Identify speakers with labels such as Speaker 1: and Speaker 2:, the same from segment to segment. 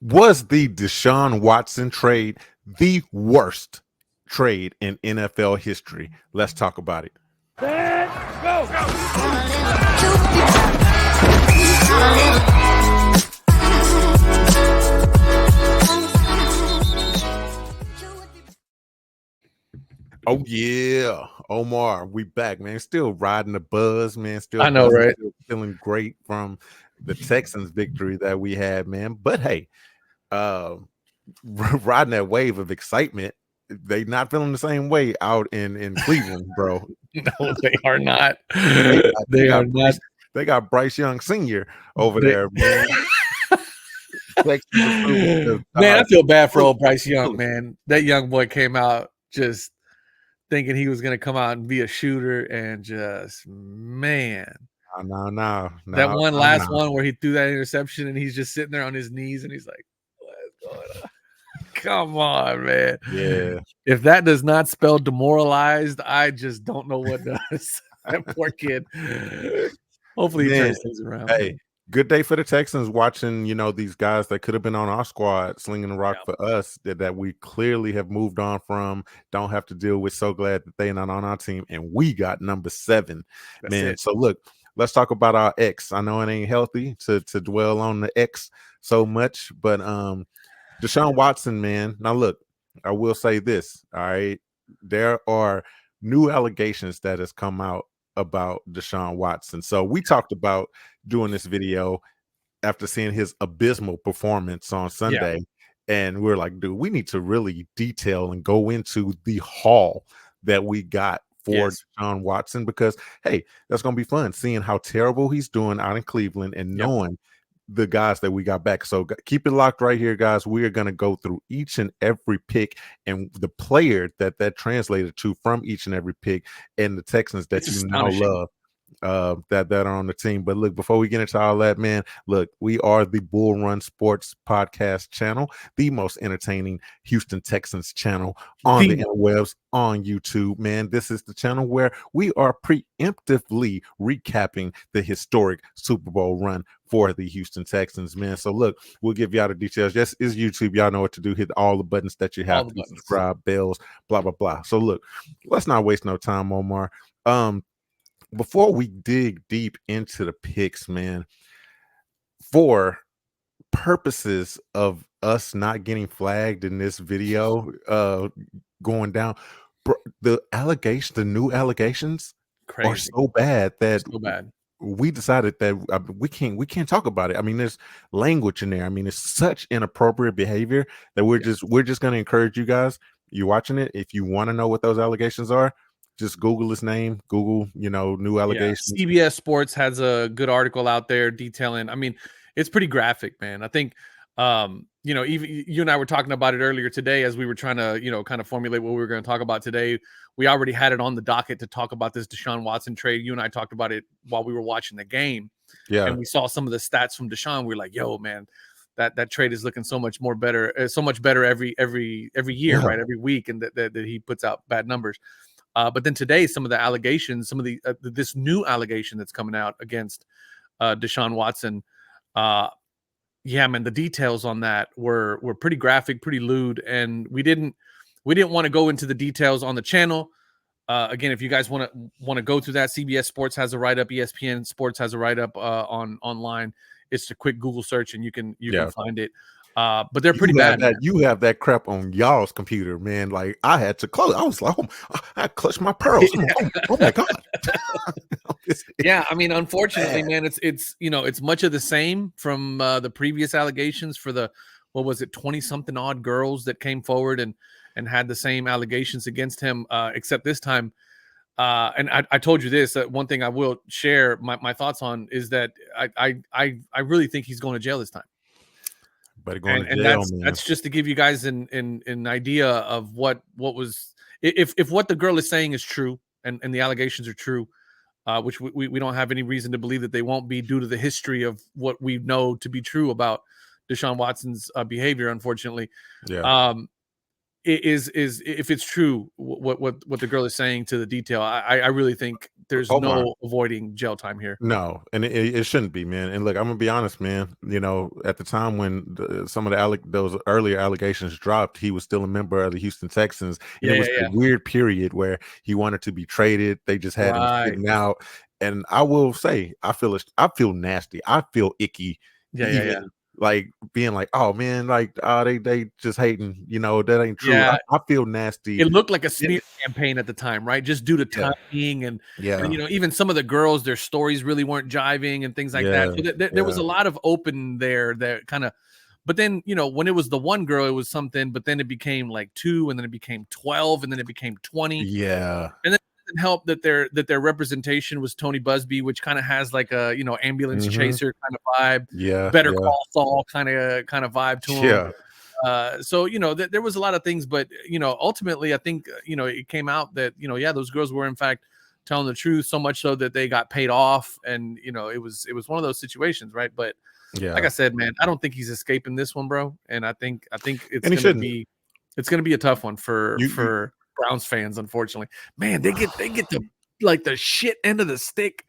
Speaker 1: Was the Deshaun Watson trade the worst trade in NFL history? Let's talk about it. Oh yeah, Omar, we back, man. Still riding the buzz, man. Still
Speaker 2: I know,
Speaker 1: buzzing,
Speaker 2: right?
Speaker 1: still feeling great from the Texans victory that we had, man. But hey, uh, riding that wave of excitement. They not feeling the same way out in Cleveland, bro.
Speaker 2: No, they are not.
Speaker 1: They got, they
Speaker 2: They are
Speaker 1: got
Speaker 2: not.
Speaker 1: Bryce, they got Bryce Young Sr. over
Speaker 2: They,
Speaker 1: there, man. Texans are proving
Speaker 2: man, I feel bad for old Bryce Young,
Speaker 1: prove.
Speaker 2: man. That young boy came out just thinking he was going to come out and be a shooter, and just, man.
Speaker 1: No.
Speaker 2: That last one where he threw that interception and he's just sitting there on his knees and he's like, what's going on? Come on, man.
Speaker 1: Yeah.
Speaker 2: If that does not spell demoralized, I just don't know what does. That poor kid. Hopefully he turns things around.
Speaker 1: Hey, good day for the Texans watching, these guys that could have been on our squad slinging the rock for us that we clearly have moved on from, don't have to deal with. So glad that they're not on our team. And we got number 7, man. So look, let's talk about our X. I know it ain't healthy to dwell on the X so much, but Deshaun Watson, man. Now look, I will say this. All right. There are new allegations that has come out about Deshaun Watson. So we talked about doing this video after seeing his abysmal performance on Sunday. And we're like, dude, we need to really detail and go into the haul that we got for Deshaun Watson, because hey, that's gonna be fun seeing how terrible he's doing out in Cleveland and knowing the guys that we got back. So keep it locked right here, guys. We are going to go through each and every pick and the player that translated to from each and every pick, and the Texans that you now love that are on the team. But look, before we get into all that, man, look, we are the Bull Run Sports podcast channel, the most entertaining Houston Texans channel on the interwebs, on YouTube, man. This is the channel where we are preemptively recapping the historic Super Bowl run for the Houston Texans, man. So look, we'll give y'all the details. Yes, is YouTube. Y'all know what to do. Hit all the buttons that you have to subscribe, bells, blah, blah, blah. So look, let's not waste no time, Omar. Before we dig deep into the picks, man, for purposes of us not getting flagged in this video going down, the new allegations are so bad that we decided that we can't talk about it. I mean, there's language in there. I mean, it's such inappropriate behavior that we're just going to encourage you guys. You're watching it. If you want to know what those allegations are, just Google his name, Google, new allegations.
Speaker 2: CBS Sports has a good article out there detailing. I mean, it's pretty graphic, man. I think, even you and I were talking about it earlier today as we were trying to, kind of formulate what we were going to talk about today. We already had it on the docket to talk about this Deshaun Watson trade. You and I talked about it while we were watching the game.
Speaker 1: Yeah.
Speaker 2: And we saw some of the stats from Deshaun. We were like, yo, man, that trade is looking so much better every year, right? Every week, and that he puts out bad numbers. But then today, some of the allegations, some of the this new allegation that's coming out against Deshaun Watson, man, the details on that were pretty graphic, pretty lewd, and we didn't want to go into the details on the channel. Again, if you guys want to go through that, CBS Sports has a write up, ESPN Sports has a write up online. It's a quick Google search, and you can find it. But they're pretty bad.
Speaker 1: You have that crap on y'all's computer, man. Like I had to close. I was like, I clutched my pearls. Oh my god.
Speaker 2: Yeah, I mean, unfortunately, man, it's much of the same from the previous allegations for the 20-something odd girls that came forward and had the same allegations against him, except this time. And I told you this. One thing I will share my thoughts on is that I really think he's going to jail this time.
Speaker 1: But going to jail,
Speaker 2: that's just to give you guys an idea of what was if what the girl is saying is true and the allegations are true, which we don't have any reason to believe that they won't be due to the history of what we know to be true about Deshaun Watson's behavior, unfortunately.
Speaker 1: Yeah.
Speaker 2: is if it's true what the girl is saying to the detail, I really think there's
Speaker 1: Omar.
Speaker 2: no avoiding jail time here.
Speaker 1: No, and it shouldn't be, man. And look, I'm gonna be honest, man. You know, at the time when some of those earlier allegations dropped, he was still a member of the Houston Texans, and it was a
Speaker 2: Yeah.
Speaker 1: weird period where he wanted to be traded. They just had him
Speaker 2: Right.
Speaker 1: sitting out, and I will say, I feel nasty. I feel icky,
Speaker 2: Yeah.
Speaker 1: even like being like, oh man, like they just hating. You know, that ain't true.
Speaker 2: Yeah.
Speaker 1: I feel nasty.
Speaker 2: It looked like a
Speaker 1: And-
Speaker 2: smear campaign at the time, right? Just due to
Speaker 1: yeah,
Speaker 2: timing and
Speaker 1: yeah,
Speaker 2: you know, even some of the girls, their stories really weren't jiving and things like that.
Speaker 1: yeah,
Speaker 2: So there was
Speaker 1: yeah.
Speaker 2: a lot of open there that kind of, but then, you know, when it was the one girl, it was something, but then it became like 2, and then it became 12, and then it became 20.
Speaker 1: Yeah.
Speaker 2: And then it didn't help that their representation was Tony Busby, which kind of has like a, you know, ambulance
Speaker 1: Mhm.
Speaker 2: chaser kind of vibe,
Speaker 1: Yeah,
Speaker 2: Better
Speaker 1: yeah,
Speaker 2: Call Saul kind of vibe to him.
Speaker 1: yeah.
Speaker 2: So you know, there was a lot of things, but you know, ultimately, I think you know, it came out that you know, yeah, those girls were in fact telling the truth, so much so that they got paid off, and you know, it was one of those situations, right? But like
Speaker 1: Yeah,
Speaker 2: I said, man, I don't think he's escaping this one, bro, and I think
Speaker 1: and he shouldn't.
Speaker 2: it's gonna be a tough one
Speaker 1: You
Speaker 2: for Browns fans, unfortunately. Man, they get the like the shit end of the stick.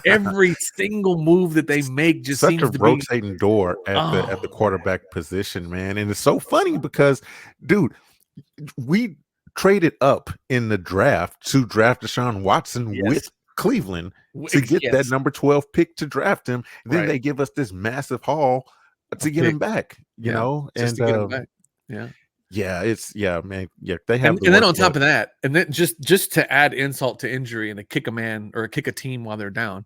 Speaker 2: Every single move that they make just
Speaker 1: such a
Speaker 2: seems to be
Speaker 1: rotating door at the
Speaker 2: oh
Speaker 1: quarterback position, man, and it's so funny because, dude, we traded up in the draft to draft Deshaun Watson with
Speaker 2: yes.
Speaker 1: Cleveland to get that
Speaker 2: Yes,
Speaker 1: number 12 pick to draft him. Then
Speaker 2: right.
Speaker 1: they give us this massive haul to
Speaker 2: Of
Speaker 1: get him
Speaker 2: picks.
Speaker 1: back, you
Speaker 2: Yeah,
Speaker 1: know,
Speaker 2: just
Speaker 1: and
Speaker 2: to get him back. Yeah.
Speaker 1: yeah, man, yeah, they have the
Speaker 2: And then
Speaker 1: worst
Speaker 2: on top
Speaker 1: luck.
Speaker 2: of that, and then just to add insult to injury and to kick a man or kick a team while they're down,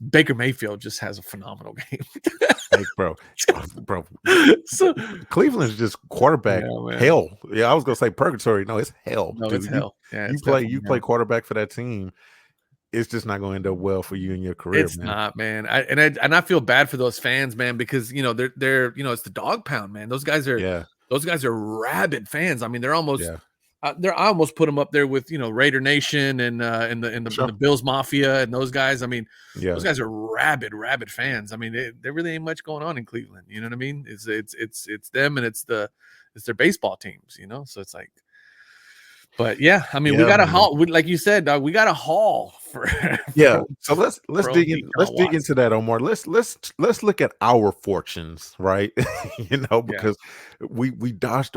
Speaker 2: Baker Mayfield just has a phenomenal game.
Speaker 1: Hey, bro,
Speaker 2: So
Speaker 1: Cleveland's just quarterback
Speaker 2: yeah, man.
Speaker 1: hell. Yeah, I was gonna say purgatory. No, it's hell,
Speaker 2: No, it's
Speaker 1: dude.
Speaker 2: hell. Yeah, it's definitely
Speaker 1: You play
Speaker 2: hell.
Speaker 1: quarterback for that team. It's just not going to end up well for you in your career,
Speaker 2: It's
Speaker 1: man.
Speaker 2: not, man. I feel bad for those fans, man, because you know they're you know it's the dog pound, man.
Speaker 1: Yeah,
Speaker 2: Those guys are rabid fans. I mean, they're almost
Speaker 1: yeah,
Speaker 2: I almost put them up there with you know Raider Nation and
Speaker 1: for
Speaker 2: in the
Speaker 1: sure.
Speaker 2: Bills Mafia and those guys. I mean, those
Speaker 1: Yeah,
Speaker 2: guys are rabid fans. I mean, there really ain't much going on in Cleveland. You know what I mean? It's them and it's their baseball teams. You know, so it's like, but yeah, I mean, we
Speaker 1: yeah,
Speaker 2: got a
Speaker 1: man.
Speaker 2: haul. Like you said, dog, we got a haul for
Speaker 1: Yeah. So let's
Speaker 2: for old
Speaker 1: dig in. Let's
Speaker 2: Deshaun
Speaker 1: dig
Speaker 2: Watson.
Speaker 1: into that, Omar. Let's look at our fortunes, right? You know,
Speaker 2: Yeah.
Speaker 1: because we dodged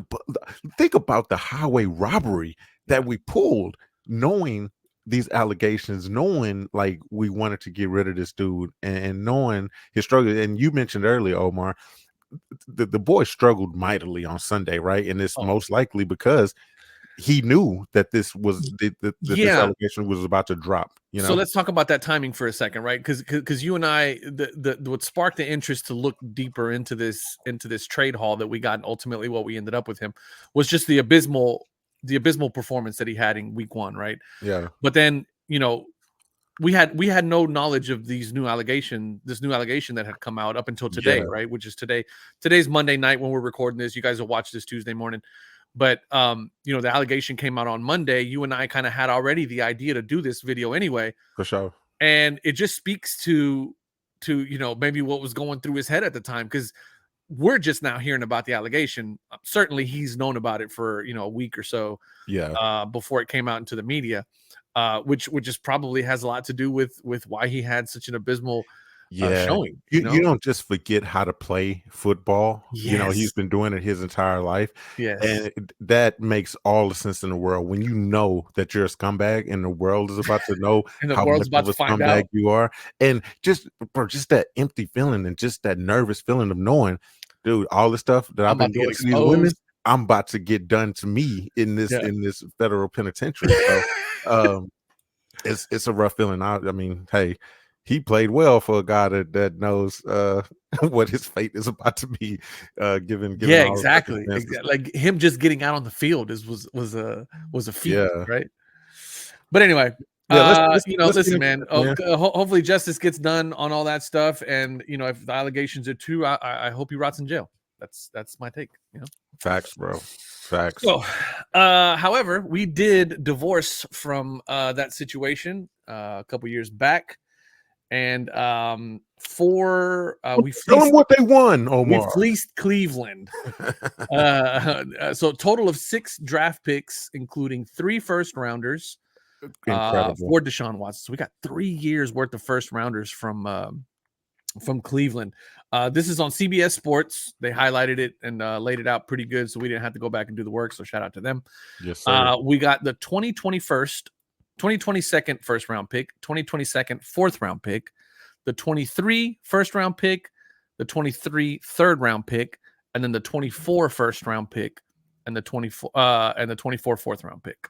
Speaker 1: think about the highway robbery
Speaker 2: Yeah.
Speaker 1: that we pulled, knowing these allegations, knowing like we wanted to get rid of this dude, and knowing his struggle. And you mentioned earlier, Omar, the boy struggled mightily on Sunday, right? And it's
Speaker 2: Oh,
Speaker 1: most likely because he knew that that this
Speaker 2: yeah.
Speaker 1: allegation was about to drop. You
Speaker 2: So
Speaker 1: know?
Speaker 2: let's talk about that timing for a second, right? Because you and I, what sparked the interest to look deeper into this trade haul that we got, and ultimately what we ended up with him, was just the abysmal performance that he had in week 1, right?
Speaker 1: Yeah,
Speaker 2: But then you know we had no knowledge of this new allegation that had come out up until today,
Speaker 1: yeah,
Speaker 2: right? Which is today's Monday night when we're recording this. You guys will watch this Tuesday morning. But you know, the allegation came out on Monday. You and I kind of had already the idea to do this video anyway,
Speaker 1: for sure.
Speaker 2: and it just speaks to you know maybe what was going through his head at the time because we're just now hearing about the allegation. Certainly, he's known about it for you know a week or so
Speaker 1: Yeah.
Speaker 2: before it came out into the media, which just probably has a lot to do with why he had such an abysmal
Speaker 1: Yeah.
Speaker 2: showing. You
Speaker 1: You
Speaker 2: know?
Speaker 1: don't just forget how to play football. You know, he's
Speaker 2: Yes,
Speaker 1: been doing it his entire life,
Speaker 2: yes,
Speaker 1: and that makes all the sense in the world when you know that you're a scumbag and the world is about to know
Speaker 2: and the
Speaker 1: how
Speaker 2: world's
Speaker 1: much
Speaker 2: about
Speaker 1: of
Speaker 2: to
Speaker 1: a
Speaker 2: find
Speaker 1: scumbag
Speaker 2: out.
Speaker 1: you are. And just bro, just that empty feeling and just that nervous feeling of knowing, dude, all the stuff that
Speaker 2: I'm
Speaker 1: I've
Speaker 2: about
Speaker 1: been
Speaker 2: to get
Speaker 1: doing to these women,
Speaker 2: exposed.
Speaker 1: I'm about to get done to me
Speaker 2: Yeah.
Speaker 1: in this federal penitentiary. So it's a rough feeling. I mean, hey, he played well for a guy that knows what his fate is about to be, given
Speaker 2: Yeah,
Speaker 1: all the
Speaker 2: exactly.
Speaker 1: circumstances.
Speaker 2: Like him just getting out on the field was a feat,
Speaker 1: Yeah,
Speaker 2: right? But anyway,
Speaker 1: yeah.
Speaker 2: you know,
Speaker 1: Let's get
Speaker 2: listen,
Speaker 1: into
Speaker 2: man.
Speaker 1: this, man.
Speaker 2: Hopefully justice gets done on all that stuff, and you know, if the allegations are true, I hope he rots in jail. That's my take. You know.
Speaker 1: Facts, bro. Facts.
Speaker 2: So, however, we did divorce from that situation a couple years back, and we
Speaker 1: Tell them
Speaker 2: fleeced
Speaker 1: what they won,
Speaker 2: we
Speaker 1: Omar.
Speaker 2: fleeced Cleveland. So a total of 6 draft picks, including 3 first rounders
Speaker 1: Incredible.
Speaker 2: for Deshaun Watson. So we got 3 years worth of first rounders from Cleveland. This is on CBS Sports. They highlighted it and laid it out pretty good, so we didn't have to go back and do the work. So shout out to them.
Speaker 1: Yes, sir.
Speaker 2: We got the 2022nd first round pick, 2022nd fourth round pick, the 23 first round pick, the 23 third round pick, and then the 24 first round pick, and the 24 fourth round pick.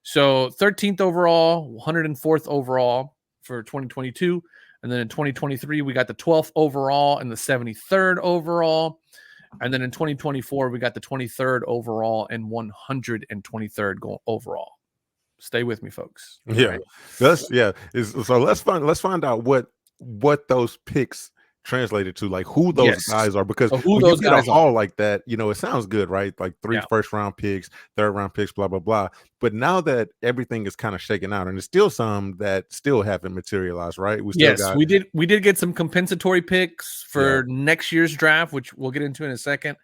Speaker 2: So 13th overall, 104th overall for 2022. And then in 2023, we got the 12th overall and the 73rd overall. And then in 2024, we got the 23rd overall and 123rd overall. Stay with me, folks.
Speaker 1: Yeah,
Speaker 2: right?
Speaker 1: So let's find out what those picks translated to, like who those guys are, because
Speaker 2: who
Speaker 1: when
Speaker 2: those
Speaker 1: you get a
Speaker 2: guys
Speaker 1: haul
Speaker 2: are.
Speaker 1: like that, it sounds good, right? Like 3 first round picks, third round picks, blah blah blah. But now that everything is kind of shaken out, and there's still some that still haven't materialized, right? We
Speaker 2: did get some compensatory picks for next year's draft, which we'll get into in a second.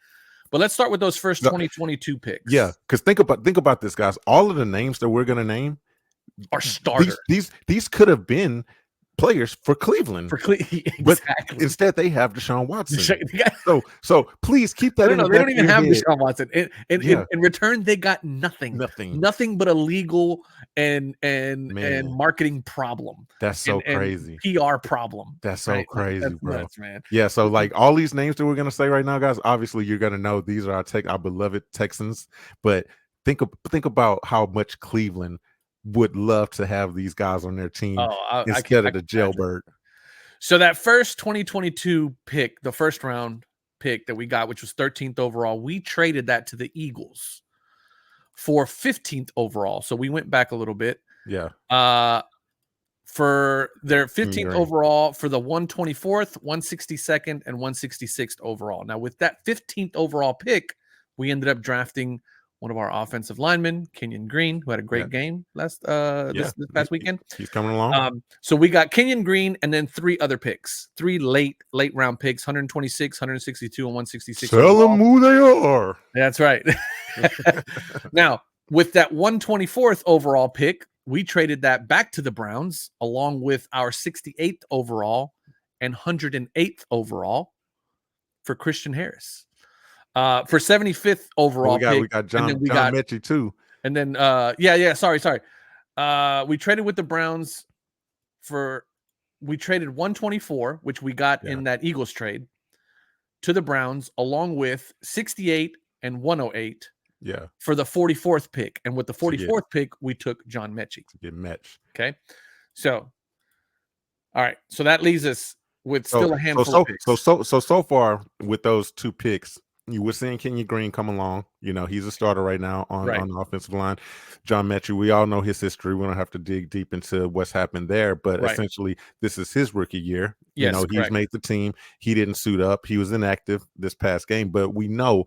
Speaker 2: But let's start with those first 2022 picks.
Speaker 1: Yeah, because think about this, guys. All of the names that we're gonna name
Speaker 2: are starters.
Speaker 1: These could have been players for Cleveland,
Speaker 2: exactly.
Speaker 1: But instead they have Deshaun Watson. So please keep that in the back.
Speaker 2: They don't even have Deshaun Watson. In return, they got nothing but a legal and marketing problem.
Speaker 1: That's so crazy.
Speaker 2: PR problem.
Speaker 1: That's so crazy, bro.
Speaker 2: Nuts, man.
Speaker 1: Yeah. So like all these names that we're gonna say right now, guys. Obviously, you're gonna know these are our beloved Texans. But think about how much Cleveland would love to have these guys on their team instead of the jailbird.
Speaker 2: So that first 2022 pick, the first round pick that we got, which was 13th overall, we traded that to the Eagles for 15th overall. So we went back a little bit.
Speaker 1: Yeah.
Speaker 2: For their 15th overall, for the 124th, 162nd, and 166th overall. Now, with that 15th overall pick, we ended up drafting one of our offensive linemen, Kenyon Green, who had a great game this past weekend.
Speaker 1: He's coming along.
Speaker 2: So we got Kenyon Green and then 3 other picks, 3 late round picks, 126, 162, and 166.
Speaker 1: Tell them who they are.
Speaker 2: That's right. Now, with that 124th overall pick, we traded that back to the Browns along with our 68th overall and 108th overall for Christian Harris. For 75th overall,
Speaker 1: we got John Mechie too.
Speaker 2: And then sorry. We traded with the Browns we traded 124, which we got in that Eagles trade, to the Browns along with 68 and 108 for the 44th pick. And with the 44th pick, we took John Mechie.
Speaker 1: Get Mech.
Speaker 2: Okay. So all right. So that leaves us with still a handful of picks.
Speaker 1: So far with those 2 picks, you were seeing Kenyon Green come along. He's a starter right now on the offensive line. John Mechie, we all know his history. We don't have to dig deep into what's happened there, but essentially this is his rookie year.
Speaker 2: Yes,
Speaker 1: he's made the team. He didn't suit up. He was inactive this past game, but we know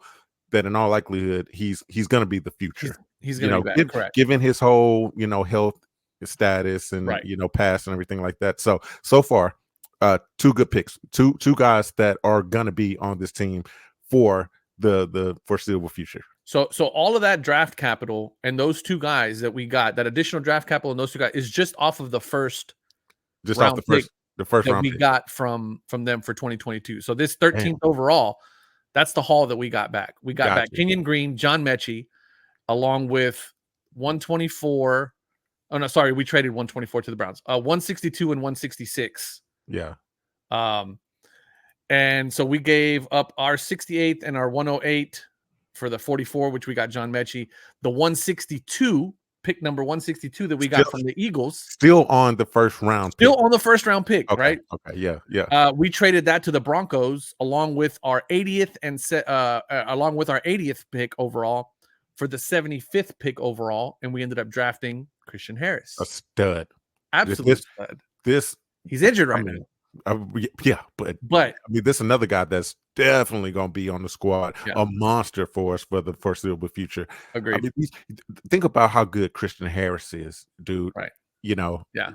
Speaker 1: that in all likelihood he's going to be the future.
Speaker 2: He's going to be back, correct.
Speaker 1: Given his whole health status and past and everything like that. So far, 2 good picks, two guys that are going to be on this team for the foreseeable future.
Speaker 2: So all of that draft capital and those 2 guys that we got, that additional draft capital and those 2 guys, is just off of the first round pick that we got from them for 2022. So this 13th overall, that's the haul that we got back. We got back Kenyon Green, John Mechie, along with 124. Oh no, sorry, we traded 124 to the Browns. 162 and 166.
Speaker 1: Yeah.
Speaker 2: And so we gave up our 68th and our 108 for the 44, which we got John Mechie. The 162, pick number 162 that we got from the Eagles.
Speaker 1: Still on the first round.
Speaker 2: On the first round pick, right?
Speaker 1: Okay, yeah.
Speaker 2: We traded that to the Broncos along with our 80th along with our 80th pick overall for the 75th pick overall, and we ended up drafting Christian Harris.
Speaker 1: A stud.
Speaker 2: Absolute stud. He's injured right now.
Speaker 1: But I mean, this is another guy that's definitely going to be on the squad, a monster for us for the foreseeable future.
Speaker 2: Agreed.
Speaker 1: I mean, think about how good Christian Harris is, dude.
Speaker 2: Right. Yeah.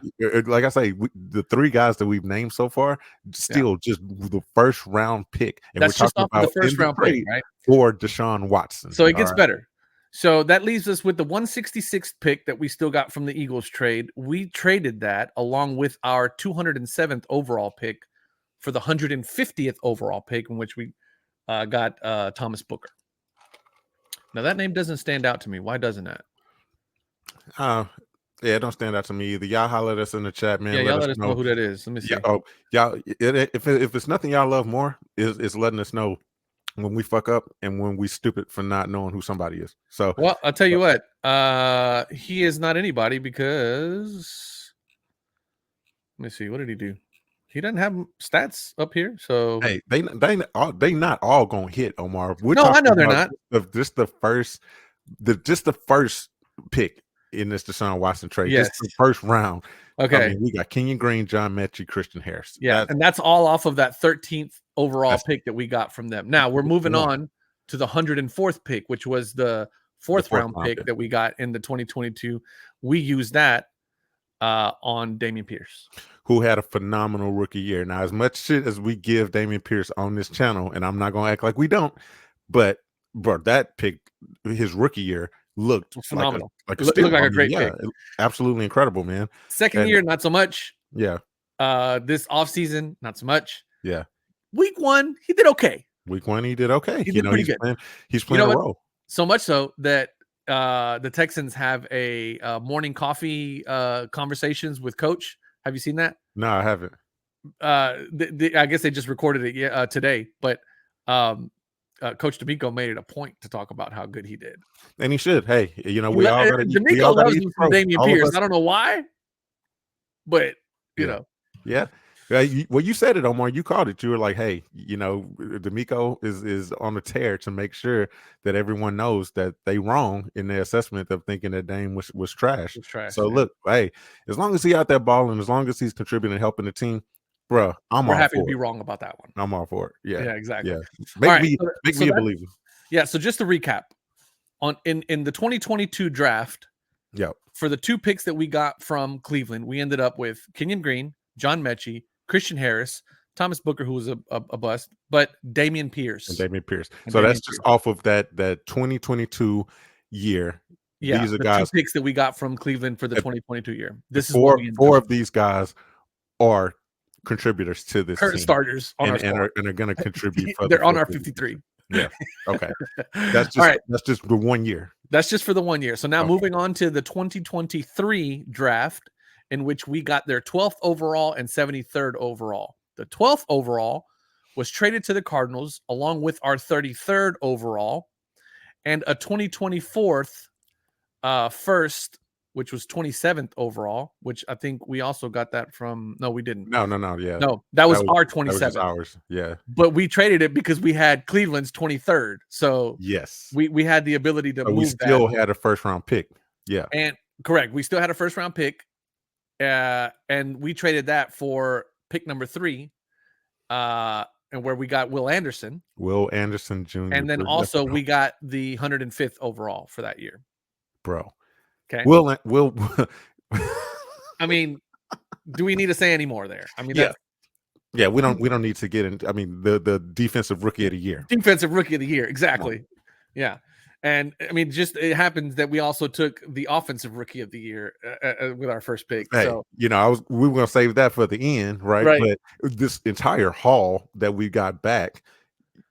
Speaker 1: like I say, the three guys that we've named so far, still just the first round pick, and we're
Speaker 2: That's just
Speaker 1: talking
Speaker 2: off of the
Speaker 1: about in
Speaker 2: first
Speaker 1: the
Speaker 2: round pick,
Speaker 1: trade
Speaker 2: right?
Speaker 1: for Deshaun Watson.
Speaker 2: So it
Speaker 1: All
Speaker 2: gets
Speaker 1: right.
Speaker 2: better. So that leaves us with the 166th pick that we still got from the Eagles trade. We traded that along with our 207th overall pick for the 150th overall pick, in which we got Thomas Booker. Now that name doesn't stand out to me. Why doesn't that?
Speaker 1: Yeah, it don't stand out to me either. Y'all holler at us in the chat,
Speaker 2: Yeah,
Speaker 1: man. Let
Speaker 2: y'all
Speaker 1: us
Speaker 2: let us know
Speaker 1: know.
Speaker 2: who that is. Let me see.
Speaker 1: Yeah, y'all. If it's nothing y'all love more, is letting us know when we fuck up and when we stupid for not knowing who somebody is. So,
Speaker 2: Well, I'll tell you what. He is not anybody because let me see. What did he do? He doesn't have stats up here. So
Speaker 1: hey, they not all gonna hit, Omar. We're
Speaker 2: no, I
Speaker 1: talking
Speaker 2: know they're
Speaker 1: about
Speaker 2: not.
Speaker 1: just the first pick in this Deshaun Watson trade.
Speaker 2: Yes.
Speaker 1: Just the first round. I
Speaker 2: Okay.
Speaker 1: mean, we got Kenyon Green, John Mechie, Christian Harris.
Speaker 2: Yeah, and that's all off of that 13th overall
Speaker 1: That's
Speaker 2: pick that we got from them. Now we're moving on to the 104th pick, which was the fourth round pick that we got in the 2022. We used that on Dameon Pierce,
Speaker 1: who had a phenomenal rookie year. Now, as much shit as we give Dameon Pierce on this channel, and I'm not gonna act like we don't, but bro, that pick, his rookie year looked
Speaker 2: phenomenal.
Speaker 1: like a
Speaker 2: Looked
Speaker 1: steal.
Speaker 2: like
Speaker 1: I
Speaker 2: a
Speaker 1: mean,
Speaker 2: great
Speaker 1: yeah,
Speaker 2: pick.
Speaker 1: absolutely incredible, man.
Speaker 2: Second year, not so much.
Speaker 1: Yeah.
Speaker 2: This offseason, not so much.
Speaker 1: Yeah.
Speaker 2: Week 1, he did okay.
Speaker 1: Week 1, he did okay.
Speaker 2: He did pretty good.
Speaker 1: He's playing a role.
Speaker 2: So much so that the Texans have a morning coffee conversations with Coach. Have you seen that?
Speaker 1: No, I haven't.
Speaker 2: I guess they just recorded it today, but Coach D'Amico made it a point to talk about how good he did,
Speaker 1: and he should. Hey, we all got to.
Speaker 2: D'Amico loves me from Dameon Pierce. I don't know why, but you know,
Speaker 1: yeah. Well, you said it, Omar. You called it. You were like, "Hey, D'Amico is on a tear to make sure that everyone knows that they wrong in their assessment of thinking that Dame was trash." So
Speaker 2: man.
Speaker 1: look, hey, as long as he out there balling, as long as he's contributing, helping the team, bro,
Speaker 2: we're happy to be wrong about that one.
Speaker 1: I'm all for it. Yeah,
Speaker 2: exactly.
Speaker 1: Yeah, make me a believer.
Speaker 2: Yeah. So just to recap, in the 2022 draft, for the 2 picks that we got from Cleveland, we ended up with Kenyon Green, John Mechie, Christian Harris, Thomas Booker, who was a bust, but Dameon Pierce.
Speaker 1: So that's just off of that 2022 year.
Speaker 2: Yeah,
Speaker 1: these are
Speaker 2: the
Speaker 1: guys
Speaker 2: 2 picks that we got from Cleveland for the 2022 year. This is
Speaker 1: four of these guys are contributors to this
Speaker 2: current
Speaker 1: team.
Speaker 2: starters on our
Speaker 1: squad. And are going to contribute.
Speaker 2: They're on our 53.
Speaker 1: Yeah. Okay. That's just all right. That's just the 1 year.
Speaker 2: That's just for the 1 year. So now moving on to the 2023 draft, in which we got their 12th overall and 73rd overall. The 12th overall was traded to the Cardinals along with our 33rd overall and a 2024th first, which was 27th overall, which I think we also got that from. No, we didn't.
Speaker 1: No. Yeah.
Speaker 2: No, that was our 27th.
Speaker 1: That was ours. Yeah.
Speaker 2: But we traded it because we had Cleveland's 23rd. So
Speaker 1: yes,
Speaker 2: we had the ability to move.
Speaker 1: We still had a first round pick. Yeah.
Speaker 2: And correct. We still had a first round pick. And we traded that for pick number 3. And where we got Will Anderson Jr. And then also we got the 105th overall for that year.
Speaker 1: Bro.
Speaker 2: Okay.
Speaker 1: Will
Speaker 2: I mean, do we need to say any more there? I mean,
Speaker 1: yeah, we don't need to get into. I mean, the defensive rookie of the year.
Speaker 2: Defensive rookie of the year, exactly. Yeah, and I mean, just it happens that we also took the offensive rookie of the year with our first pick.
Speaker 1: Hey,
Speaker 2: so
Speaker 1: we were gonna save that for the end, right? But this entire haul that we got back,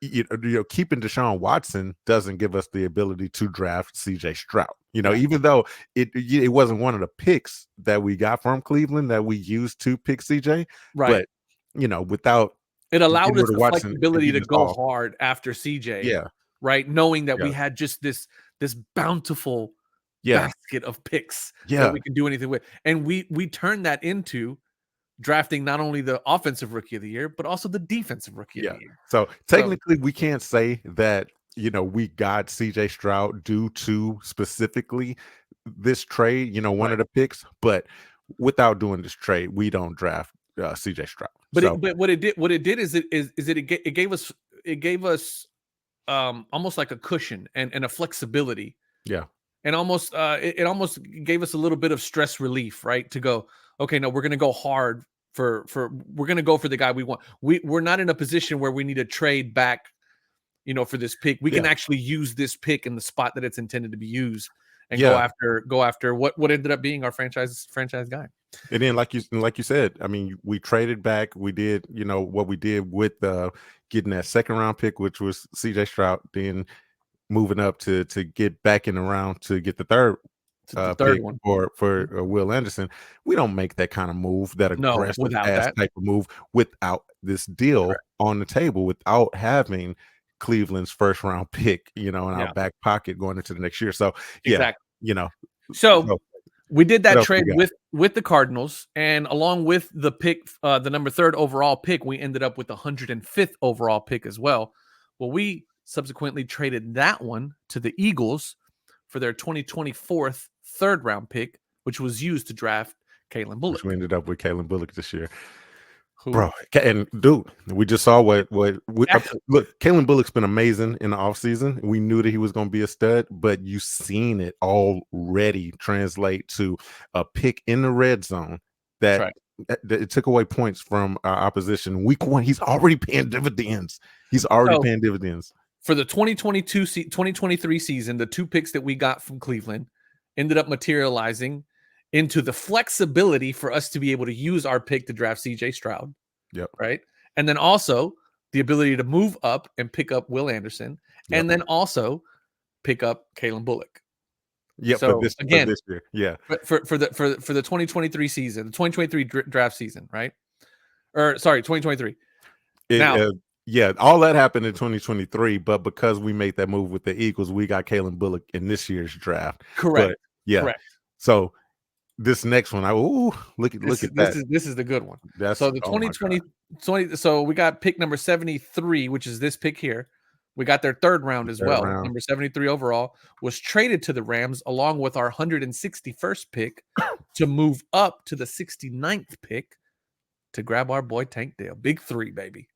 Speaker 1: keeping Deshaun Watson doesn't give us the ability to draft CJ Stroud. Even though it wasn't one of the picks that we got from Cleveland that we used to pick CJ,
Speaker 2: right?
Speaker 1: But without
Speaker 2: it allowed us the flexibility to go hard after CJ,
Speaker 1: yeah,
Speaker 2: right, knowing that we had just this bountiful basket of picks that we can do anything with, and we turned that into drafting not only the offensive rookie of the year, but also the defensive rookie of the year.
Speaker 1: So technically, we can't say that we got CJ Stroud due to specifically this trade. One of the picks, but without doing this trade, we don't draft CJ Stroud.
Speaker 2: But what it did is it gave us almost like a cushion and a flexibility.
Speaker 1: Yeah.
Speaker 2: and almost it almost gave us a little bit of stress relief, right? To go, okay, no, we're going to go hard for we're going to go for the guy we want. We're not in a position where we need to trade back, for this pick. We can actually use this pick in the spot that it's intended to be used, and go after what ended up being our franchise guy.
Speaker 1: And then, like you said, I mean, we traded back. We did, what we did with getting that second round pick, which was CJ Stroud. Then moving up to get back in the round to get the third pick
Speaker 2: one
Speaker 1: for Will Anderson. We don't make that kind of move, that aggressive ass type of move, without this deal on the table, without having Cleveland's first round pick, in our back pocket going into the next year. So
Speaker 2: So we did that trade with the Cardinals, and along with the pick, the number 3rd overall pick, we ended up with the 105th overall pick as well. Well, we subsequently traded that one to the Eagles for their 2024 third round pick, which was used to draft Kalen Bullock.
Speaker 1: Which we ended up with Kalen Bullock this year. Bro, and dude, we just saw look, Kalen Bullock's been amazing in the offseason. We knew that he was going to be a stud, but you seen it already translate to a pick in the red zone that it took away points from our opposition. Week 1, he's already paying dividends. Paying dividends.
Speaker 2: For the 2023 season, the 2 picks that we got from Cleveland ended up materializing into the flexibility for us to be able to use our pick to draft CJ Stroud.
Speaker 1: Yep.
Speaker 2: Right. And then also the ability to move up and pick up Will Anderson, and then also pick up Kalen Bullock.
Speaker 1: Yeah. So for this year. Yeah.
Speaker 2: For the 2023 season, the 2023 draft season, right? Or sorry, 2023.
Speaker 1: All that happened in 2023, but because we made that move with the Eagles, we got Kalen Bullock in this year's draft.
Speaker 2: Correct.
Speaker 1: Correct. So this next one, look at that.
Speaker 2: This is the good one. So the 2020, so we got pick number 73, which is this pick here. We got their 3rd round as well. Number 73 overall was traded to the Rams along with our 161st pick to move up to the 69th pick to grab our boy Tank Dell. Big 3, baby.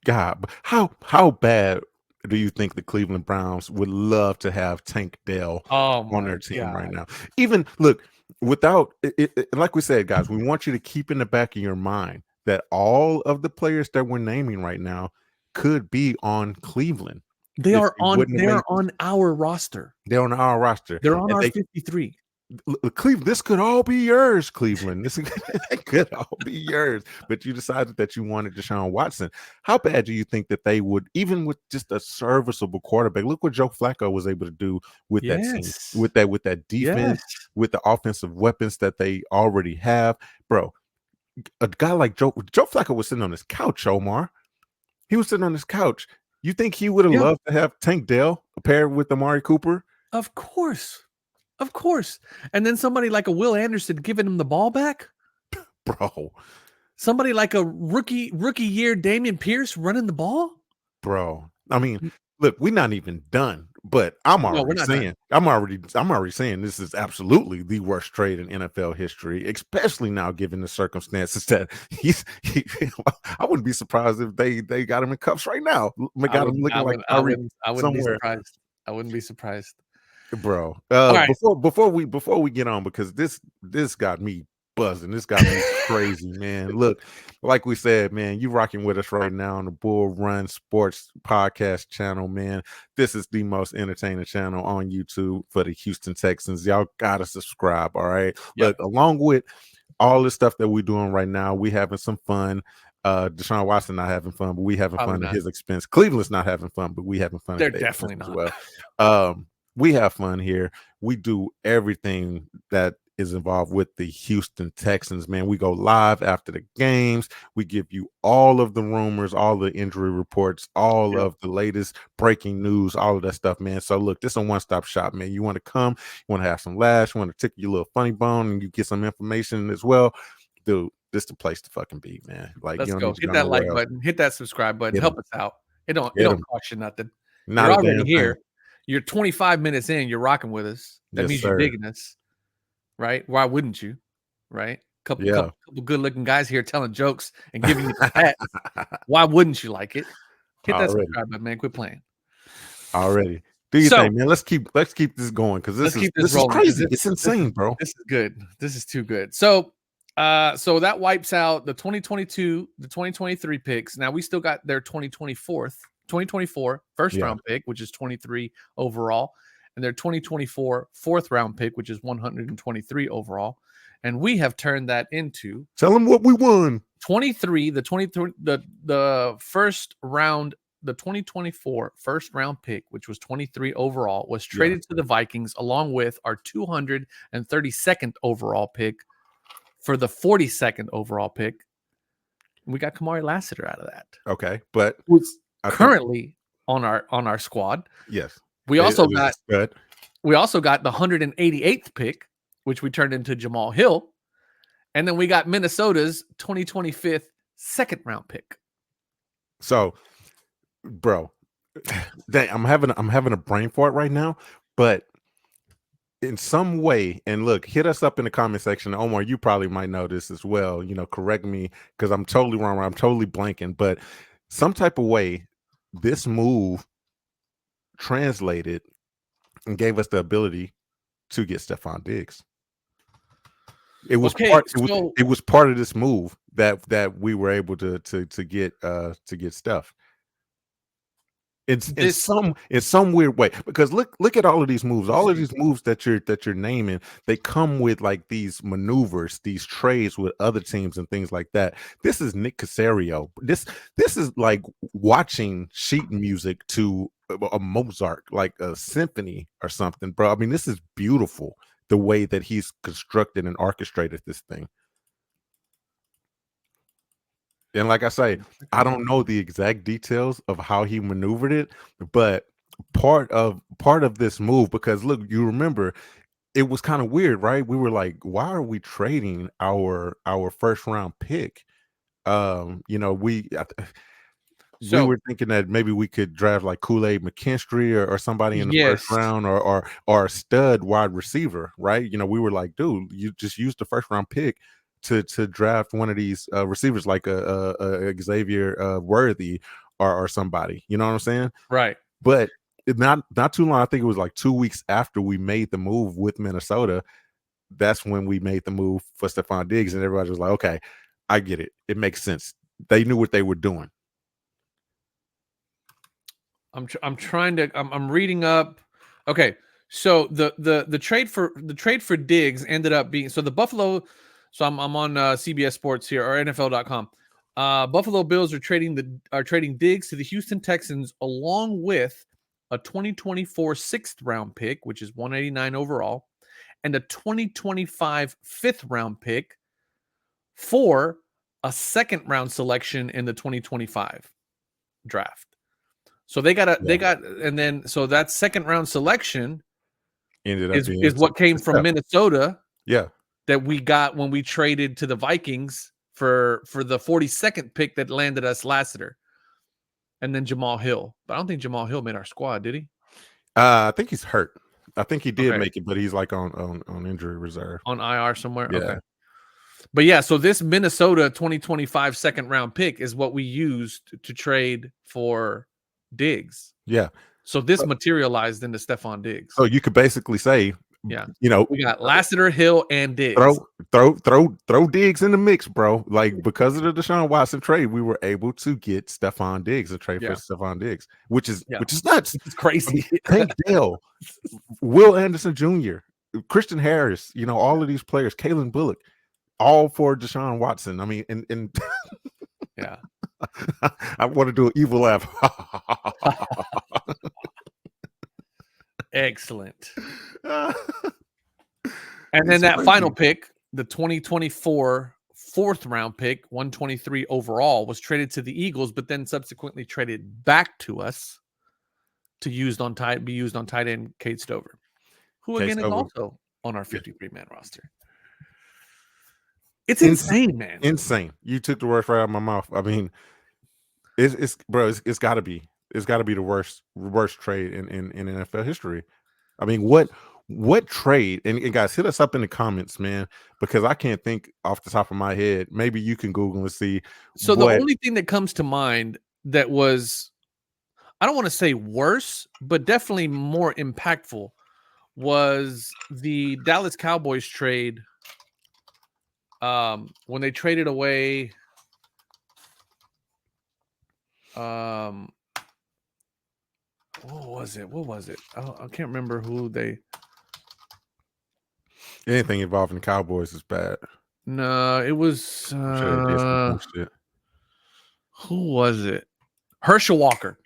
Speaker 1: God, how bad do you think the Cleveland Browns would love to have Tank Dell on their team right now? Even look, without it, like we said, guys, we want you to keep in the back of your mind that all of the players that we're naming right now could be on Cleveland.
Speaker 2: They are on our roster.
Speaker 1: They're on our roster.
Speaker 2: They're on our 53.
Speaker 1: Cleveland, this could all be yours, Cleveland. This could all be yours. But you decided that you wanted Deshaun Watson. How bad do you think that they would, even with just a serviceable quarterback? Look what Joe Flacco was able to do with that team, with that defense, with the offensive weapons that they already have, bro. A guy like Joe Flacco was sitting on his couch, Omar. He was sitting on his couch. You think he would have loved to have Tank Dell paired with Amari Cooper?
Speaker 2: Of course. And then somebody like a Will Anderson giving him the ball back?
Speaker 1: Bro.
Speaker 2: Somebody like a rookie year Damian Pierce running the ball?
Speaker 1: Bro. I mean, look, we're not even done, but I'm already saying this is absolutely the worst trade in NFL history, especially now given the circumstances that I wouldn't be surprised if they got him in cuffs right now. Got him looking like
Speaker 2: I wouldn't be surprised. I wouldn't be surprised.
Speaker 1: Bro, before we get on, because this got me buzzing. This got me crazy, man. Look, like we said, man, you rocking with us right now on the Bull Run Sports Podcast channel, man. This is the most entertaining channel on YouTube for the Houston Texans. Y'all gotta subscribe, all right? Look, along with all the stuff that we're doing right now, we having some fun. Deshaun Watson not having fun, but we having fun at his expense. Cleveland's not having fun, but we having fun.
Speaker 2: They're definitely not.
Speaker 1: As well. We have fun here. We do everything that is involved with the Houston Texans, man. We go live after the games. We give you all of the rumors, all the injury reports, all of the latest breaking news, all of that stuff, man. So look, this is a one-stop shop, man. You want to come, you want to have some laughs, you want to tickle your little funny bone, and you get some information as well. Dude, this is the place to fucking be, man. Like,
Speaker 2: let's go. Hit that like button, hit that subscribe button, help us out. It don't cost you nothing.
Speaker 1: Not
Speaker 2: You're already here. You're 25 minutes in, you're rocking with us. That means you're digging us, right? Why wouldn't you? Right? Couple good looking guys here telling jokes and giving you pats. Why wouldn't you like it? Hit that subscribe button, man. Quit playing.
Speaker 1: Already. Do you
Speaker 2: So
Speaker 1: think, man? Let's keep this going because
Speaker 2: let's keep this
Speaker 1: this is
Speaker 2: rolling, 'cause
Speaker 1: crazy. It's insane, bro.
Speaker 2: this is good. This is too good. So that wipes out the 2022, the 2023 picks. Now we still got their 2024 first
Speaker 1: Yeah.
Speaker 2: round pick, which is 23 overall, and their 2024 fourth round pick, which is 123 overall. And we have turned that into
Speaker 1: Tell them what we won.
Speaker 2: 23, the first round, the 2024 first round pick, which was 23 overall, was traded to the Vikings along with our 232nd overall pick for the 42nd overall pick. We got Kamari Lassiter out of that.
Speaker 1: Okay, but
Speaker 2: Who's
Speaker 1: I think
Speaker 2: currently on our squad.
Speaker 1: yes.
Speaker 2: We also got
Speaker 1: good.
Speaker 2: the 188th pick, which we turned into Jamal Hill. And then we got Minnesota's 2025 second round pick.
Speaker 1: So, bro, dang, I'm having a brain fart right now, but in some way, and look, hit us up in the comment section. Omar, you probably might know this as well. Correct me because I'm totally wrong. I'm totally blanking, but some type of way, this move translated and gave us the ability to get Stefon Diggs. It was it was part of this move that we were able to get stuff. In some weird way, because look at all of these moves, that you're naming, they come with like these maneuvers, these trades with other teams and things like that. This is Nick Casario. This is like watching sheet music to a Mozart, like a symphony or something, bro. I mean, this is beautiful the way that he's constructed and orchestrated this thing. And like I say, I don't know the exact details of how he maneuvered it, but part of this move, because look, you remember it was kind of weird, right? We were like, why are we trading our first round pick? We were thinking that maybe we could draft like Kool-Aid McKinstry or somebody in the first round or a stud wide receiver, right? We were like, dude, you just use the first round pick to draft one of these receivers like a Xavier Worthy or somebody. You know what I'm saying?
Speaker 2: Right.
Speaker 1: But not too long. I think it was like 2 weeks after we made the move with Minnesota. That's when we made the move for Stefon Diggs, and everybody was like, okay, I get it. It makes sense. They knew what they were doing.
Speaker 2: I'm reading up. Okay. So the trade for Diggs ended up being, so the Buffalo, so I'm on CBS Sports here or NFL.com. Buffalo Bills are trading Diggs to the Houston Texans along with a 2024 sixth round pick, which is 189 overall, and a 2025 fifth round pick for a second round selection in the 2025 draft. So and then so that second round selection
Speaker 1: ended up
Speaker 2: is what came from Minnesota.
Speaker 1: Yeah.
Speaker 2: That we got when we traded to the Vikings for the 42nd pick that landed us Lassiter. And then Jamal Hill. But I don't think Jamal Hill made our squad, did he?
Speaker 1: I think he's hurt. I think he did make it, but he's like on injury reserve.
Speaker 2: On IR somewhere?
Speaker 1: Yeah.
Speaker 2: Okay. But yeah, so this Minnesota 2025 second round pick is what we used to trade for Diggs.
Speaker 1: Yeah.
Speaker 2: So this materialized into Stefon Diggs.
Speaker 1: So you could basically say,
Speaker 2: yeah,
Speaker 1: we
Speaker 2: got Lassiter, Hill, and Diggs.
Speaker 1: Throw Diggs in the mix, bro. Like, because of the Deshaun Watson trade, we were able to get Stefon Diggs and trade for Stefon Diggs, which is nuts.
Speaker 2: It's crazy.
Speaker 1: Tank Dell, Will Anderson Jr., Christian Harris, all of these players, Kalen Bullock, all for Deshaun Watson. I mean, and
Speaker 2: yeah.
Speaker 1: I want to do an evil laugh.
Speaker 2: Excellent. And then that final pick, the 2024 fourth round pick, 123 overall, was traded to the Eagles, but then subsequently traded back to us to be used on tight end Cade Stover, who again is also on our 53-man roster. It's insane, man.
Speaker 1: Insane. You took the words right out of my mouth. I mean, it's got to be the worst trade in NFL history. I mean, what trade? And guys, hit us up in the comments, man, because I can't think off the top of my head. Maybe you can Google and see.
Speaker 2: So the only thing that comes to mind that was, I don't want to say worse, but definitely more impactful was the Dallas Cowboys trade. When they traded away, what was it? I can't remember who they.
Speaker 1: Anything involving the Cowboys is bad.
Speaker 2: No, it was.
Speaker 1: I'm sure they did some bullshit.
Speaker 2: Who was it? Herschel Walker.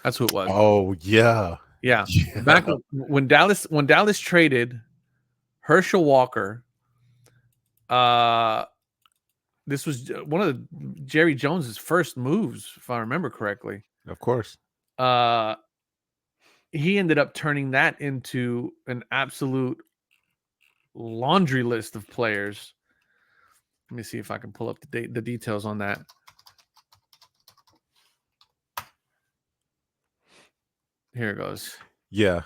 Speaker 2: That's who it was.
Speaker 1: Oh yeah.
Speaker 2: Yeah. Back when Dallas traded Herschel Walker, this was one of Jerry Jones's first moves, if I remember correctly.
Speaker 1: Of course.
Speaker 2: He ended up turning that into an absolute laundry list of players. Let me see if I can pull up the details on that. Here it goes.
Speaker 1: Yeah.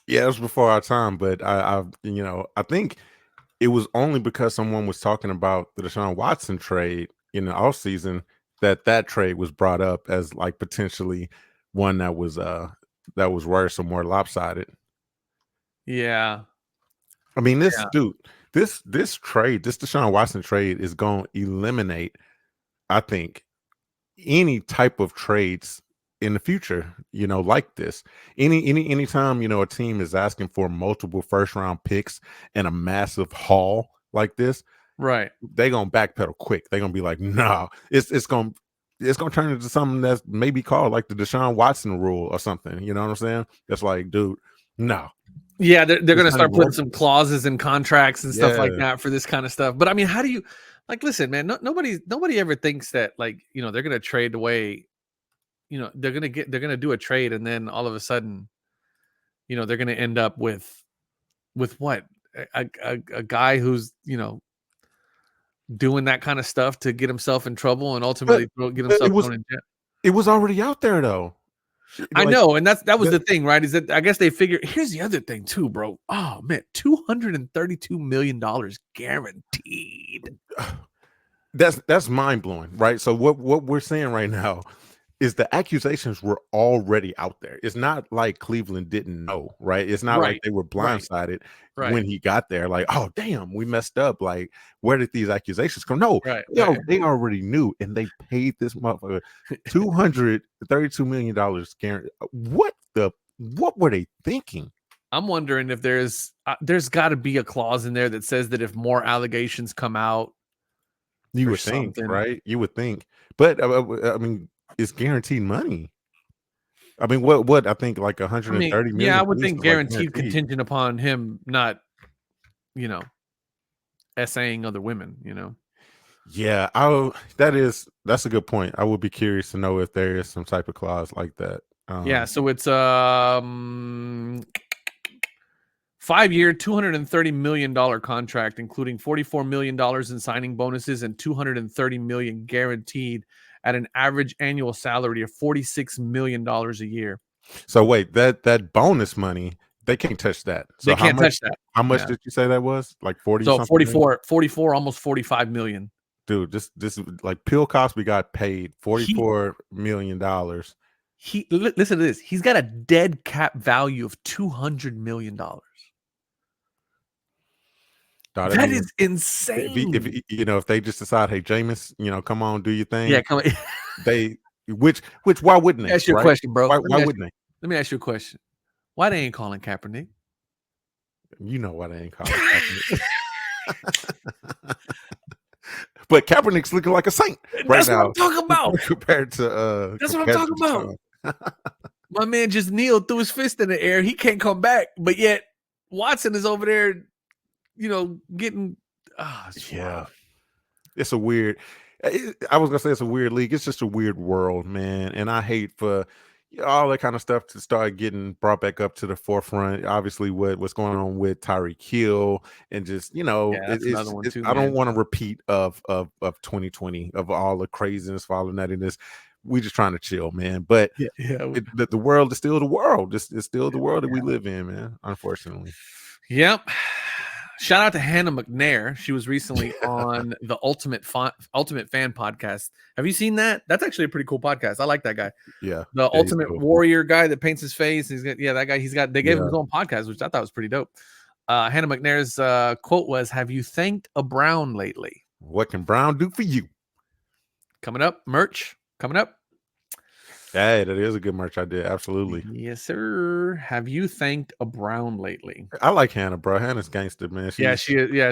Speaker 1: Yeah, it was before our time, but I think it was only because someone was talking about the Deshaun Watson trade in the offseason that trade was brought up as like potentially one that was worse or more lopsided.
Speaker 2: Yeah.
Speaker 1: I mean, this trade, this Deshaun Watson trade is going to eliminate, I think, any type of trades in the future, like this. Anytime, a team is asking for multiple first round picks and a massive haul like this,
Speaker 2: right,
Speaker 1: they're gonna backpedal quick. They're gonna be like, no, it's gonna turn into something that's maybe called like the Deshaun Watson rule or something. You know what I'm saying? It's like, dude, no.
Speaker 2: Yeah, they're gonna start putting some clauses in contracts and stuff like that for this kind of stuff. But I mean, how do you listen, man, nobody ever thinks that they're gonna trade away. They're gonna do a trade, and then all of a sudden, they're gonna end up with what a guy who's doing that kind of stuff to get himself in trouble and ultimately get himself thrown in jail.
Speaker 1: It was already out there though.
Speaker 2: I know, and that was the thing, right? Is that I guess they figure. Here's the other thing too, bro. Oh man, $232 million guaranteed.
Speaker 1: That's mind blowing, right? So what we're saying right now is the accusations were already out there. It's not like Cleveland didn't know, right? It's not like they were blindsided when he got there. Like, oh damn, we messed up. Like, where did these accusations come? No, they already knew, and they paid this motherfucker $232 million guaranteed. What were they thinking?
Speaker 2: I'm wondering if there's got to be a clause in there that says that if more allegations come out,
Speaker 1: you would think, right? You would think, but I mean, it's guaranteed money. I mean, what I think like 130 million.
Speaker 2: Yeah, I would think guaranteed contingent upon him not, essaying other women.
Speaker 1: Yeah, that's a good point. I would be curious to know if there is some type of clause like that.
Speaker 2: Yeah, so it's 5-year, $230 million contract, including $44 million in signing bonuses and $230 million guaranteed at an average annual salary of $46 million a year.
Speaker 1: So wait, that bonus money, they can't touch that. So
Speaker 2: they can't touch that.
Speaker 1: How much did you say that was? Like 40?
Speaker 2: So 44, almost 45 million.
Speaker 1: Dude, this like Bill Cosby got paid $44 million.
Speaker 2: Listen to this. He's got a dead cap value of $200 million. That is insane.
Speaker 1: If they just decide, hey, Jameis, come on, do your thing.
Speaker 2: Yeah, come on.
Speaker 1: Which why wouldn't they?
Speaker 2: Ask you a question, bro.
Speaker 1: Why wouldn't they?
Speaker 2: Let me ask you a question. Why they ain't calling Kaepernick?
Speaker 1: You know why they ain't calling Kaepernick. But Kaepernick's looking like a saint right now.
Speaker 2: That's what I'm talking about.
Speaker 1: Compared to
Speaker 2: that's what I'm talking about. My man just kneeled, threw his fist in the air. He can't come back, but yet Watson is over there, getting.
Speaker 1: It's a weird. I was gonna say it's a weird league. It's just a weird world, man. And I hate for all that kind of stuff to start getting brought back up to the forefront. Obviously, what's going on with Tyreek Hill and just I don't want a repeat of 2020 of all the craziness following that in this. We just trying to chill, man. But the world is still the world. It's still the world that we live in, man. Unfortunately.
Speaker 2: Yep. Shout out to Hannah McNair. She was recently on the Ultimate Fan podcast. Have you seen that? That's actually a pretty cool podcast. I like that guy.
Speaker 1: Yeah.
Speaker 2: The
Speaker 1: Yeah, he's
Speaker 2: Ultimate
Speaker 1: cool.
Speaker 2: Warrior guy that paints his face. That guy. They gave him
Speaker 1: Yeah.
Speaker 2: his own podcast, which I thought was pretty dope. Hannah McNair's quote was, "Have you thanked a Brown lately?"
Speaker 1: What can Brown do for you?
Speaker 2: Coming up, merch coming up.
Speaker 1: Hey, that is a good merch idea. Absolutely.
Speaker 2: Yes, sir. Have you thanked a Brown lately?
Speaker 1: I like Hannah, bro. Hannah's gangster, man.
Speaker 2: Yeah, she is. Yeah,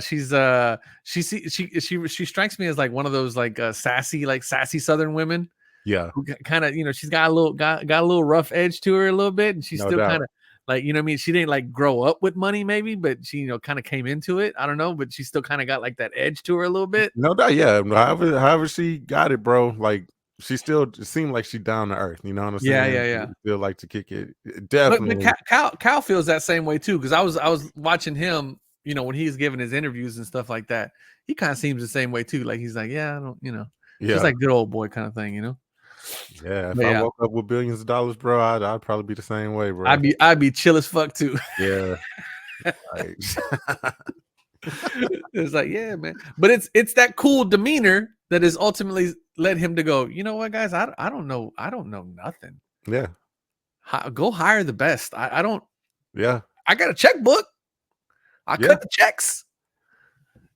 Speaker 2: she strikes me as like one of those like sassy Southern women.
Speaker 1: Yeah,
Speaker 2: Who kind of, she's got a little rough edge to her a little bit, and she's
Speaker 1: no
Speaker 2: still
Speaker 1: doubt.
Speaker 2: kind of like, what I mean, she didn't like grow up with money maybe, but she kind of came into it. I don't know, but she still kind of got like that edge to her a little bit.
Speaker 1: No doubt. Yeah. However she got it, bro. Like she still seemed like she down to earth. You know what I'm saying?
Speaker 2: Yeah.
Speaker 1: She still like to kick it.
Speaker 2: But
Speaker 1: Definitely.
Speaker 2: Cal feels that same way too, because I was watching him, when he's giving his interviews and stuff like that. He kind of seems the same way too. Like he's like, yeah, I don't,
Speaker 1: Yeah.
Speaker 2: just like good old boy kind of thing,
Speaker 1: Yeah. If I woke up with billions of dollars, bro, I'd probably be the same way, bro.
Speaker 2: I'd be chill as fuck too.
Speaker 1: Yeah. Right.
Speaker 2: It's like, yeah, man. But it's that cool demeanor that has ultimately led him to go, you know what, guys? I don't know nothing.
Speaker 1: Yeah.
Speaker 2: Go hire the best. I don't.
Speaker 1: Yeah.
Speaker 2: I got a checkbook. I cut the checks.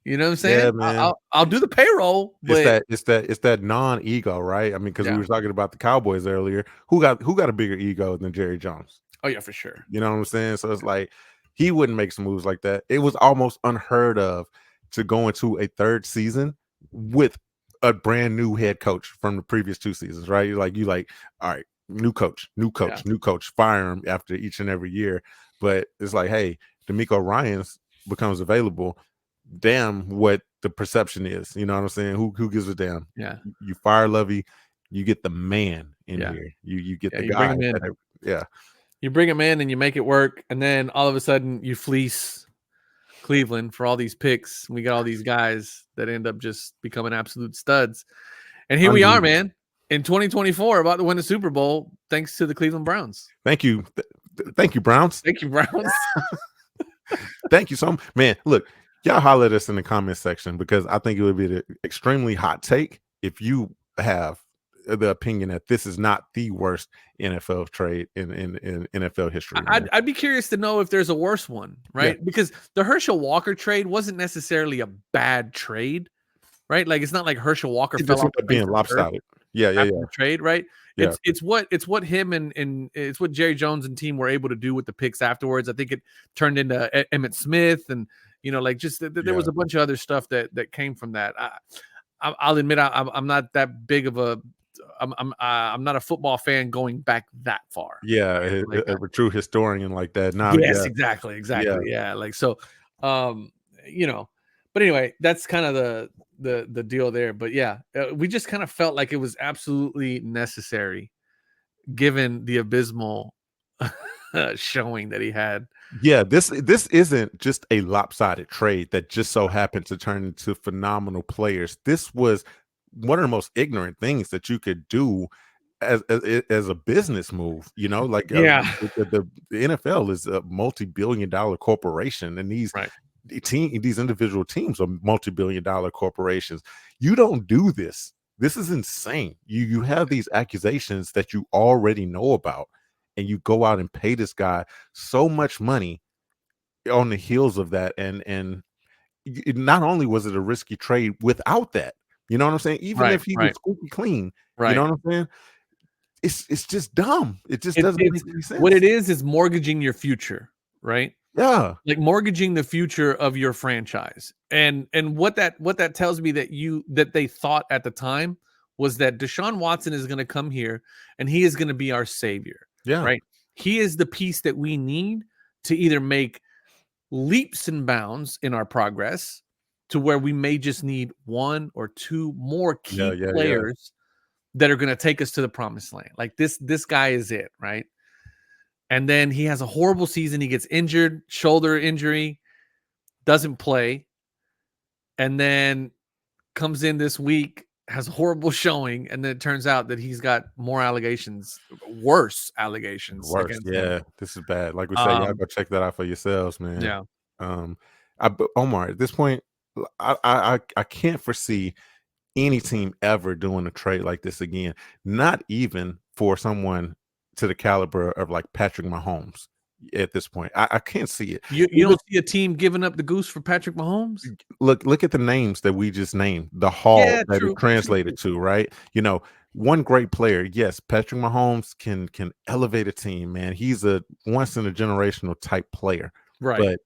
Speaker 2: You know what I'm saying?
Speaker 1: Yeah, man.
Speaker 2: I'll do the payroll. But
Speaker 1: It's that non-ego, right? I mean, because we were talking about the Cowboys earlier. Who got a bigger ego than Jerry Jones?
Speaker 2: Oh yeah, for sure.
Speaker 1: You know what I'm saying? So it's like he wouldn't make some moves like that. It was almost unheard of to go into a third season with a brand new head coach from the previous 2 seasons, right? You're like, all right, new coach, fire him after each and every year. But it's like, hey, D'Amico Ryans becomes available. Damn, what the perception is. You know what I'm saying? Who gives a damn?
Speaker 2: Yeah.
Speaker 1: You fire Lovey, you get the man in here. You get the guy.
Speaker 2: You bring him in and you make it work, and then all of a sudden you fleece Cleveland for all these picks. We got all these guys that end up just becoming absolute studs. And here we are, man, in 2024, about to win the Super Bowl, thanks to the Cleveland Browns.
Speaker 1: Thank you. Thank you, Browns.
Speaker 2: Thank you, Browns.
Speaker 1: Thank you so much. Man, look, y'all holler at us in the comment section, because I think it would be an extremely hot take if you have the opinion that this is not the worst NFL trade in NFL history.
Speaker 2: I'd be curious to know if there's a worse one, right?
Speaker 1: Yeah.
Speaker 2: Because the Herschel Walker trade wasn't necessarily a bad trade, right? Like it's not like Herschel Walker
Speaker 1: It
Speaker 2: fell
Speaker 1: just
Speaker 2: off
Speaker 1: ended up being lopsided. Yeah.
Speaker 2: Trade, right?
Speaker 1: Yeah.
Speaker 2: It's what him and it's what Jerry Jones and team were able to do with the picks afterwards. I think it turned into Emmitt Smith, and there was a bunch of other stuff that came from that. I'll admit I'm not that big of a I'm not a football fan going back that far.
Speaker 1: Yeah, a true historian like that. Now,
Speaker 2: yes, exactly. Yeah, like so, But anyway, that's kind of the deal there. But yeah, we just kind of felt like it was absolutely necessary, given the abysmal showing that he had.
Speaker 1: Yeah, this isn't just a lopsided trade that just so happened to turn into phenomenal players. This was one of the most ignorant things that you could do as a business move. The NFL is a multi-billion-dollar corporation, and these individual teams are multi-billion-dollar corporations. You don't do this. This is insane. You have these accusations that you already know about, and you go out and pay this guy so much money on the heels of that. And not only was it a risky trade without that, you know what I'm saying? Even if he was squeaky clean, you know what I'm saying? It's just dumb. It just doesn't make any sense.
Speaker 2: What it is mortgaging your future, right?
Speaker 1: Yeah.
Speaker 2: Like mortgaging the future of your franchise. And what that tells me that they thought at the time was that Deshaun Watson is going to come here and he is going to be our savior.
Speaker 1: Yeah.
Speaker 2: Right. He is the piece that we need to either make leaps and bounds in our progress to where we may just need one or two more key players that are going to take us to the promised land. Like this guy is it, right? And then he has a horrible season. He gets injured, shoulder injury, doesn't play, and then comes in this week, has a horrible showing, and then it turns out that he's got more allegations, worse allegations.
Speaker 1: Yeah, this is bad. Like we say, y'all go check that out for yourselves, man.
Speaker 2: Yeah.
Speaker 1: But Omar, at this point, I can't foresee any team ever doing a trade like this again. Not even for someone to the caliber of like Patrick Mahomes. At this point, I can't see it.
Speaker 2: You don't see a team giving up the goose for Patrick Mahomes?
Speaker 1: Look at the names that we just named, the hall
Speaker 2: Yeah,
Speaker 1: that it
Speaker 2: true.
Speaker 1: translated to, right? One great player. Yes, Patrick Mahomes can elevate a team, man. He's a once in a generational type player.
Speaker 2: Right.
Speaker 1: But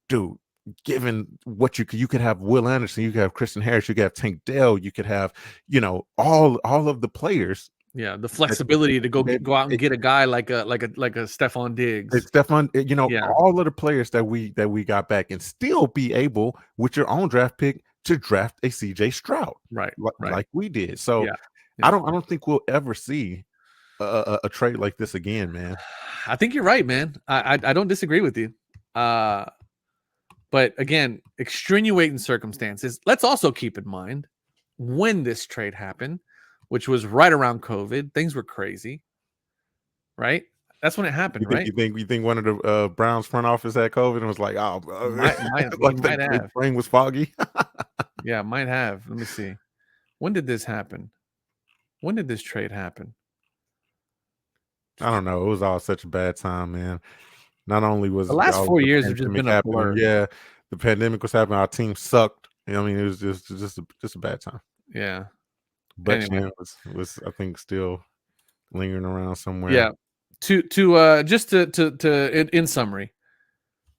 Speaker 1: dude, given what you could have Will Anderson, you could have Christian Harris, you could have Tank Dell, you could have, all of the players.
Speaker 2: Yeah, the flexibility to go out and get a guy like a Stefon Diggs.
Speaker 1: It's Stefon,
Speaker 2: Yeah.
Speaker 1: all of the players that we got back, and still be able with your own draft pick to draft a CJ Stroud,
Speaker 2: Right.
Speaker 1: like we did. So
Speaker 2: Yeah.
Speaker 1: I don't think we'll ever see a trade like this again, man.
Speaker 2: I think you're right, man. I don't disagree with you. But again, extenuating circumstances. Let's also keep in mind when this trade happened, which was right around COVID. Things were crazy, right? That's when it happened, right?
Speaker 1: You think one of the Browns front office had COVID and was like, oh,
Speaker 2: might
Speaker 1: the brain was foggy.
Speaker 2: Yeah, might have. Let me see. When did this happen? When did this trade happen?
Speaker 1: I don't know. It was all such a bad time, man. Not only was
Speaker 2: the last 4 years have just been a blur.
Speaker 1: Yeah, the pandemic was happening. Our team sucked. I mean, it was just a bad time.
Speaker 2: Yeah.
Speaker 1: But anyway. was I think still lingering around somewhere.
Speaker 2: Yeah. In summary,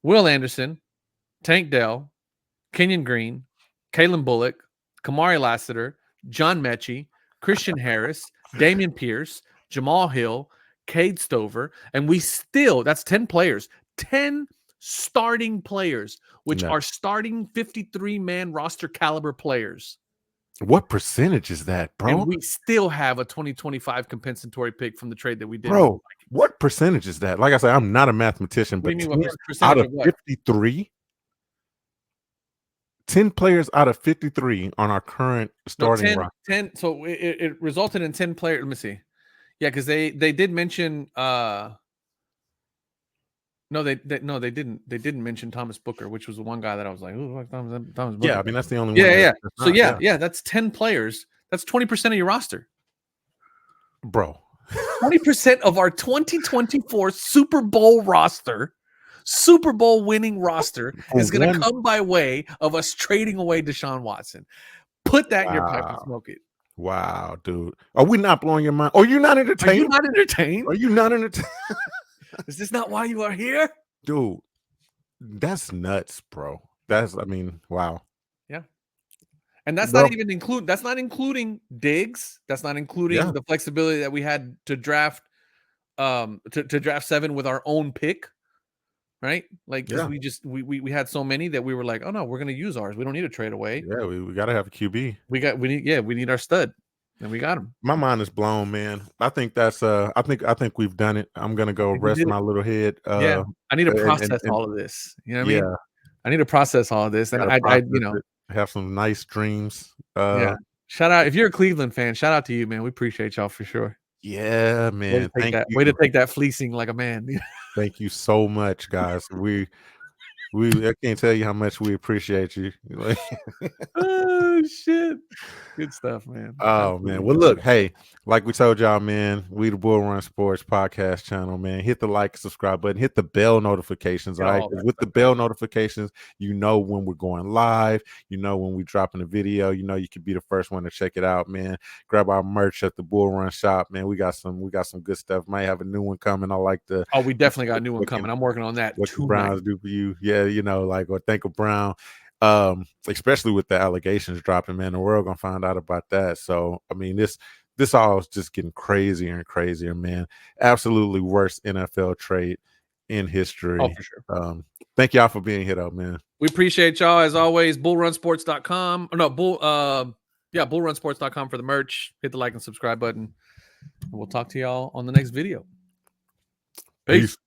Speaker 2: Will Anderson, Tank Dell, Kenyon Green, Kalen Bullock, Kamari Lassiter, John Mechie, Christian Harris, Damian Pierce, Jamal Hill, Cade Stover, and that's 10 players, 10 starting players, which are starting 53-man roster caliber players.
Speaker 1: What percentage is that, bro?
Speaker 2: And we still have a 2025 compensatory pick from the trade that we did.
Speaker 1: Bro, what percentage is that? Like I said, I'm not a mathematician, but 10 out of 53? 10 players out of 53 on our current starting roster.
Speaker 2: 10. So it resulted in 10 players. Let me see. Yeah, because they did mention they didn't mention Thomas Booker, which was the one guy that I was like, oh, Thomas Booker.
Speaker 1: Yeah, I mean that's the only
Speaker 2: one.
Speaker 1: Yeah.
Speaker 2: So that's 10 players. That's 20% of your roster.
Speaker 1: Bro.
Speaker 2: 20% of our 2024 Super Bowl roster, Super Bowl winning roster, is going to come by way of us trading away Deshaun Watson. Put that in your pipe and smoke it.
Speaker 1: Wow, dude. Are we not blowing your mind? Are you not entertained?
Speaker 2: Are you not entertained?
Speaker 1: Are you not entertained?
Speaker 2: Is this not why you are here?
Speaker 1: Dude, that's nuts, bro. Wow.
Speaker 2: Yeah. And that's not including Diggs. That's not including the flexibility that we had to draft to draft 7 with our own pick. Right? Like we had so many that we were like, oh no, we're gonna use ours. We don't need to trade away.
Speaker 1: Yeah, we gotta have a QB.
Speaker 2: We need our stud. And we got him.
Speaker 1: My mind is blown, man. I think that's I think we've done it. I'm gonna go rest my little head.
Speaker 2: I need to process all of this. You know what I mean? I need to process all of this. And I
Speaker 1: have some nice dreams.
Speaker 2: Shout out if you're a Cleveland fan, shout out to you, man. We appreciate y'all for sure.
Speaker 1: Yeah, man.
Speaker 2: Way to take that fleecing like a man.
Speaker 1: Thank you so much, guys. I can't tell you how much we appreciate you.
Speaker 2: Oh shit. Good stuff, man.
Speaker 1: Oh man. Well, look, hey, like we told y'all, man, we the Bull Run Sports podcast channel, man. Hit the like, subscribe button, hit the bell notifications, all right? With the bell notifications, you know when we're going live, you know when we dropping a video, you know you could be the first one to check it out, man. Grab our merch at the Bull Run shop, man. We got some good stuff. Might have a new one coming. I like the
Speaker 2: we definitely got a new one coming. I'm working on that.
Speaker 1: What the Browns do for you. Yeah, or think of Brown. Especially with the allegations dropping, man, the world gonna find out about that. So I mean, this all is just getting crazier and crazier, man. Absolutely worst NFL trade in history.
Speaker 2: Oh, for sure.
Speaker 1: Thank y'all for being here, though, man.
Speaker 2: We appreciate y'all as always. BullRunSports.com. BullRunSports.com for the merch. Hit the like and subscribe button. And we'll talk to y'all on the next video. Peace.